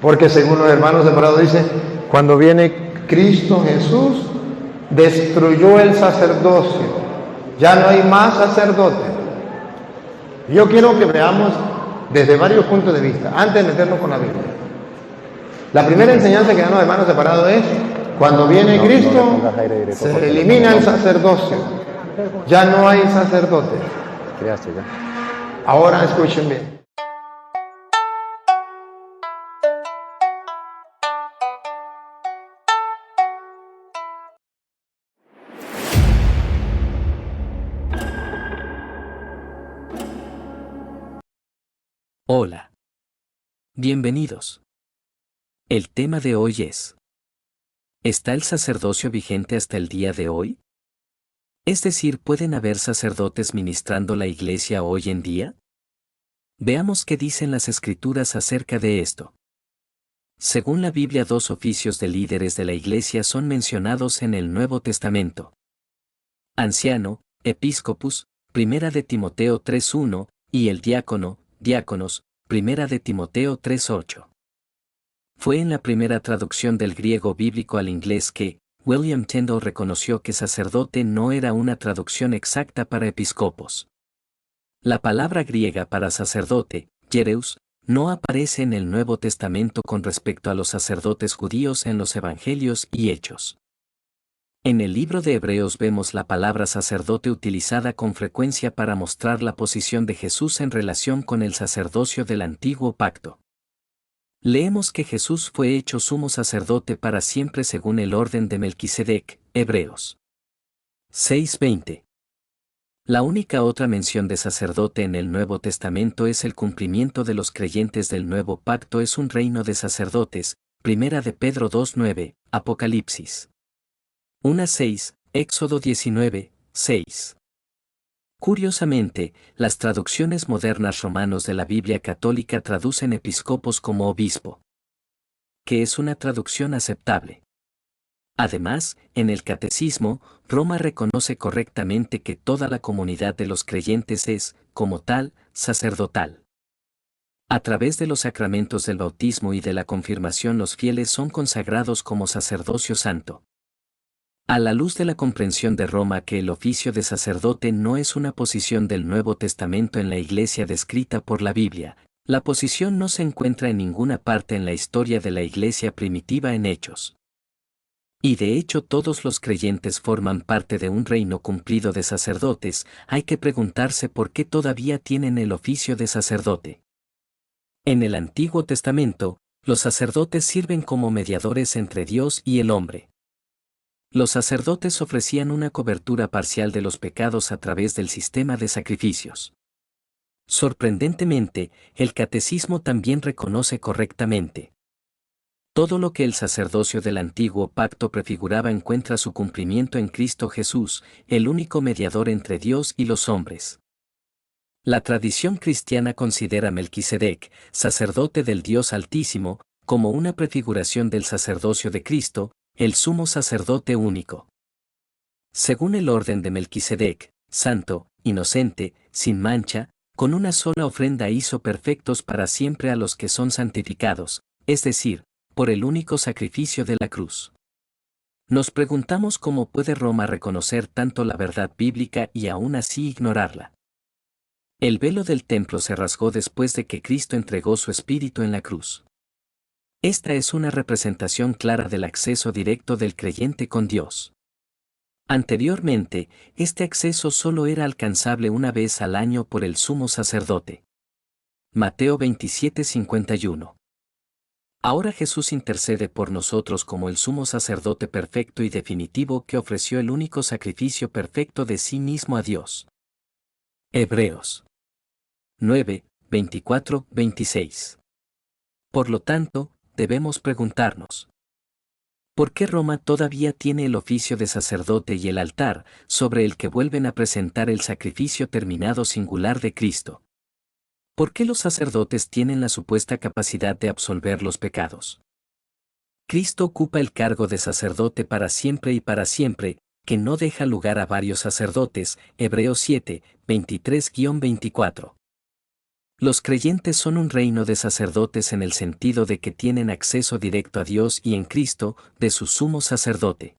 Porque según los hermanos separados dice, cuando viene Cristo Jesús, destruyó el sacerdocio. Ya no hay más sacerdote. Yo quiero que veamos desde varios puntos de vista, antes de meternos con la Biblia. La primera enseñanza que dan los hermanos separados es, cuando viene Cristo, se elimina el sacerdocio. Ya no hay sacerdote. Ahora escuchen bien. Hola. Bienvenidos. El tema de hoy es: ¿está el sacerdocio vigente hasta el día de hoy? Es decir, ¿pueden haber sacerdotes ministrando la iglesia hoy en día? Veamos qué dicen las Escrituras acerca de esto. Según la Biblia, 2 oficios de líderes de la iglesia son mencionados en el Nuevo Testamento: anciano, episcopus, 1 de Timoteo 3:1, y el diácono, diáconos, 1 de Timoteo 3:8. Fue en la primera traducción del griego bíblico al inglés que William Tyndale reconoció que sacerdote no era una traducción exacta para episcopos. La palabra griega para sacerdote, hiereus, no aparece en el Nuevo Testamento con respecto a los sacerdotes judíos en los Evangelios y Hechos. En el libro de Hebreos vemos la palabra sacerdote utilizada con frecuencia para mostrar la posición de Jesús en relación con el sacerdocio del Antiguo Pacto. Leemos que Jesús fue hecho sumo sacerdote para siempre según el orden de Melquisedec, Hebreos 6:20. La única otra mención de sacerdote en el Nuevo Testamento es el cumplimiento de los creyentes del Nuevo Pacto es un reino de sacerdotes, 1 de Pedro 2:9, Apocalipsis 1:6, Éxodo 19:6. Curiosamente, las traducciones modernas romanos de la Biblia católica traducen episcopos como obispo, que es una traducción aceptable. Además, en el Catecismo, Roma reconoce correctamente que toda la comunidad de los creyentes es, como tal, sacerdotal. A través de los sacramentos del bautismo y de la confirmación, los fieles son consagrados como sacerdocio santo. A la luz de la comprensión de Roma que el oficio de sacerdote no es una posición del Nuevo Testamento en la Iglesia descrita por la Biblia, la posición no se encuentra en ninguna parte en la historia de la Iglesia primitiva en Hechos. Y de hecho todos los creyentes forman parte de un reino cumplido de sacerdotes. Hay que preguntarse por qué todavía tienen el oficio de sacerdote. En el Antiguo Testamento, los sacerdotes sirven como mediadores entre Dios y el hombre. Los sacerdotes ofrecían una cobertura parcial de los pecados a través del sistema de sacrificios. Sorprendentemente, el Catecismo también reconoce correctamente: todo lo que el sacerdocio del Antiguo Pacto prefiguraba encuentra su cumplimiento en Cristo Jesús, el único mediador entre Dios y los hombres. La tradición cristiana considera a Melquisedec, sacerdote del Dios Altísimo, como una prefiguración del sacerdocio de Cristo, el sumo sacerdote único. Según el orden de Melquisedec, santo, inocente, sin mancha, con una sola ofrenda hizo perfectos para siempre a los que son santificados, es decir, por el único sacrificio de la cruz. Nos preguntamos cómo puede Roma reconocer tanto la verdad bíblica y aún así ignorarla. El velo del templo se rasgó después de que Cristo entregó su espíritu en la cruz. Esta es una representación clara del acceso directo del creyente con Dios. Anteriormente, este acceso solo era alcanzable una vez al año por el sumo sacerdote. Mateo 27:51. Ahora Jesús intercede por nosotros como el sumo sacerdote perfecto y definitivo que ofreció el único sacrificio perfecto de sí mismo a Dios. Hebreos 9:24-26. Por lo tanto, debemos preguntarnos: ¿por qué Roma todavía tiene el oficio de sacerdote y el altar sobre el que vuelven a presentar el sacrificio terminado singular de Cristo? ¿Por qué los sacerdotes tienen la supuesta capacidad de absolver los pecados? Cristo ocupa el cargo de sacerdote para siempre y para siempre, que no deja lugar a varios sacerdotes, Hebreos 7:23-24. Los creyentes son un reino de sacerdotes en el sentido de que tienen acceso directo a Dios y en Cristo, de su sumo sacerdote.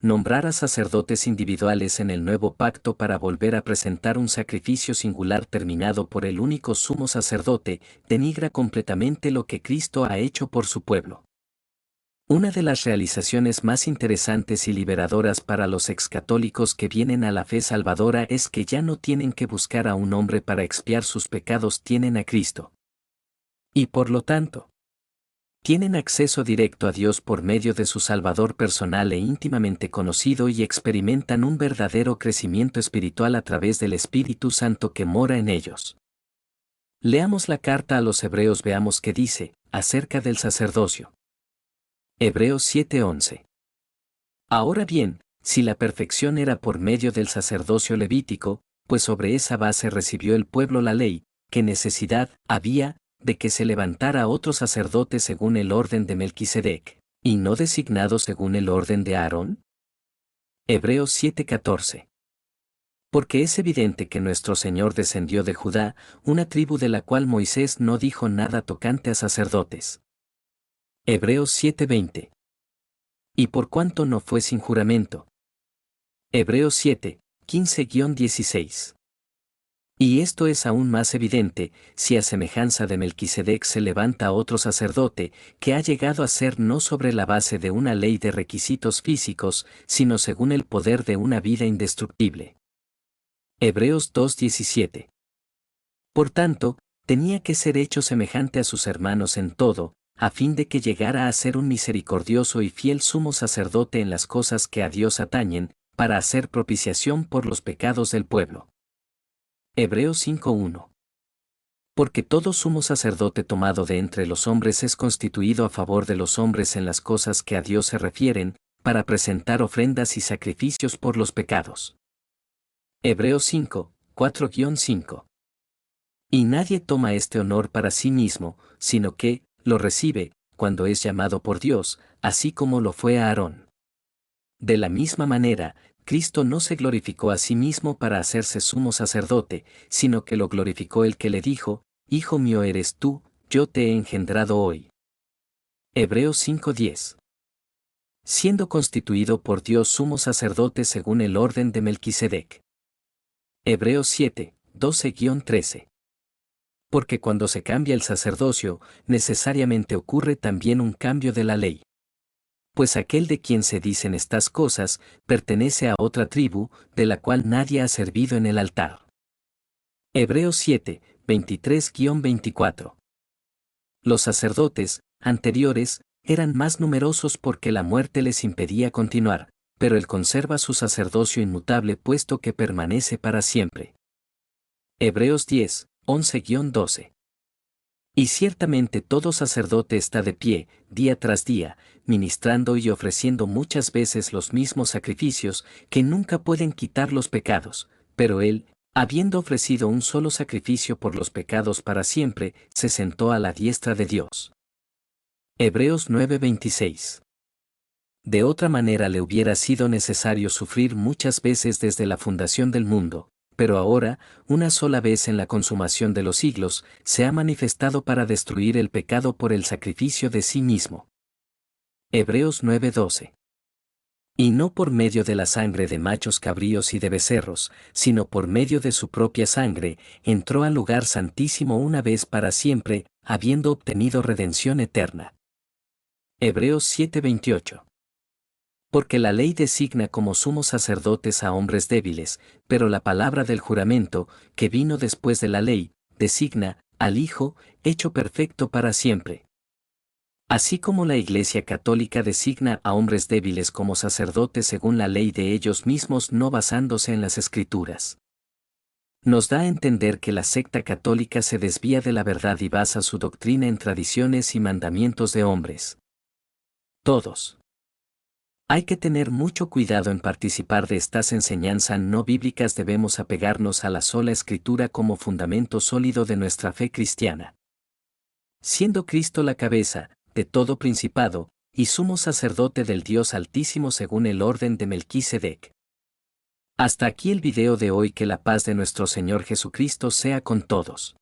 Nombrar a sacerdotes individuales en el nuevo pacto para volver a presentar un sacrificio singular terminado por el único sumo sacerdote, denigra completamente lo que Cristo ha hecho por su pueblo. Una de las realizaciones más interesantes y liberadoras para los excatólicos que vienen a la fe salvadora es que ya no tienen que buscar a un hombre para expiar sus pecados, tienen a Cristo. Y por lo tanto, tienen acceso directo a Dios por medio de su Salvador personal e íntimamente conocido y experimentan un verdadero crecimiento espiritual a través del Espíritu Santo que mora en ellos. Leamos la carta a los Hebreos, veamos qué dice acerca del sacerdocio. Hebreos 7:11. Ahora bien, si la perfección era por medio del sacerdocio levítico, pues sobre esa base recibió el pueblo la ley, ¿qué necesidad había de que se levantara otro sacerdote según el orden de Melquisedec, y no designado según el orden de Aarón? Hebreos 7:14. Porque es evidente que nuestro Señor descendió de Judá, una tribu de la cual Moisés no dijo nada tocante a sacerdotes. Hebreos 7:20. Y por cuanto no fue sin juramento. Hebreos 7:15-16. Y esto es aún más evidente, si a semejanza de Melquisedec se levanta otro sacerdote, que ha llegado a ser no sobre la base de una ley de requisitos físicos, sino según el poder de una vida indestructible. Hebreos 2:17. Por tanto, tenía que ser hecho semejante a sus hermanos en todo, a fin de que llegara a ser un misericordioso y fiel sumo sacerdote en las cosas que a Dios atañen, para hacer propiciación por los pecados del pueblo. Hebreos 5:1. Porque todo sumo sacerdote tomado de entre los hombres es constituido a favor de los hombres en las cosas que a Dios se refieren, para presentar ofrendas y sacrificios por los pecados. Hebreos 5:4-5. Y nadie toma este honor para sí mismo, sino que lo recibe, cuando es llamado por Dios, así como lo fue Aarón. De la misma manera, Cristo no se glorificó a sí mismo para hacerse sumo sacerdote, sino que lo glorificó el que le dijo, Hijo mío eres tú, yo te he engendrado hoy. Hebreos 5:10. Siendo constituido por Dios sumo sacerdote según el orden de Melquisedec. Hebreos 7:12-13. Porque cuando se cambia el sacerdocio, necesariamente ocurre también un cambio de la ley. Pues aquel de quien se dicen estas cosas, pertenece a otra tribu, de la cual nadie ha servido en el altar. Hebreos 7:23-24. Los sacerdotes, anteriores, eran más numerosos porque la muerte les impedía continuar, pero él conserva su sacerdocio inmutable puesto que permanece para siempre. Hebreos 10:11-12. Y ciertamente todo sacerdote está de pie, día tras día, ministrando y ofreciendo muchas veces los mismos sacrificios, que nunca pueden quitar los pecados, pero él, habiendo ofrecido un solo sacrificio por los pecados para siempre, se sentó a la diestra de Dios. Hebreos 9:26. De otra manera le hubiera sido necesario sufrir muchas veces desde la fundación del mundo, pero ahora, una sola vez en la consumación de los siglos, se ha manifestado para destruir el pecado por el sacrificio de sí mismo. Hebreos 9:12. Y no por medio de la sangre de machos cabríos y de becerros, sino por medio de su propia sangre, entró al lugar santísimo una vez para siempre, habiendo obtenido redención eterna. Hebreos 7:28. Porque la ley designa como sumos sacerdotes a hombres débiles, pero la palabra del juramento, que vino después de la ley, designa al Hijo, hecho perfecto para siempre. Así como la Iglesia Católica designa a hombres débiles como sacerdotes según la ley de ellos mismos no basándose en las Escrituras. Nos da a entender que la secta católica se desvía de la verdad y basa su doctrina en tradiciones y mandamientos de hombres. Todos. Hay que tener mucho cuidado en participar de estas enseñanzas no bíblicas, debemos apegarnos a la sola Escritura como fundamento sólido de nuestra fe cristiana. Siendo Cristo la cabeza de todo principado, y sumo sacerdote del Dios Altísimo según el orden de Melquisedec. Hasta aquí el video de hoy, que la paz de nuestro Señor Jesucristo sea con todos.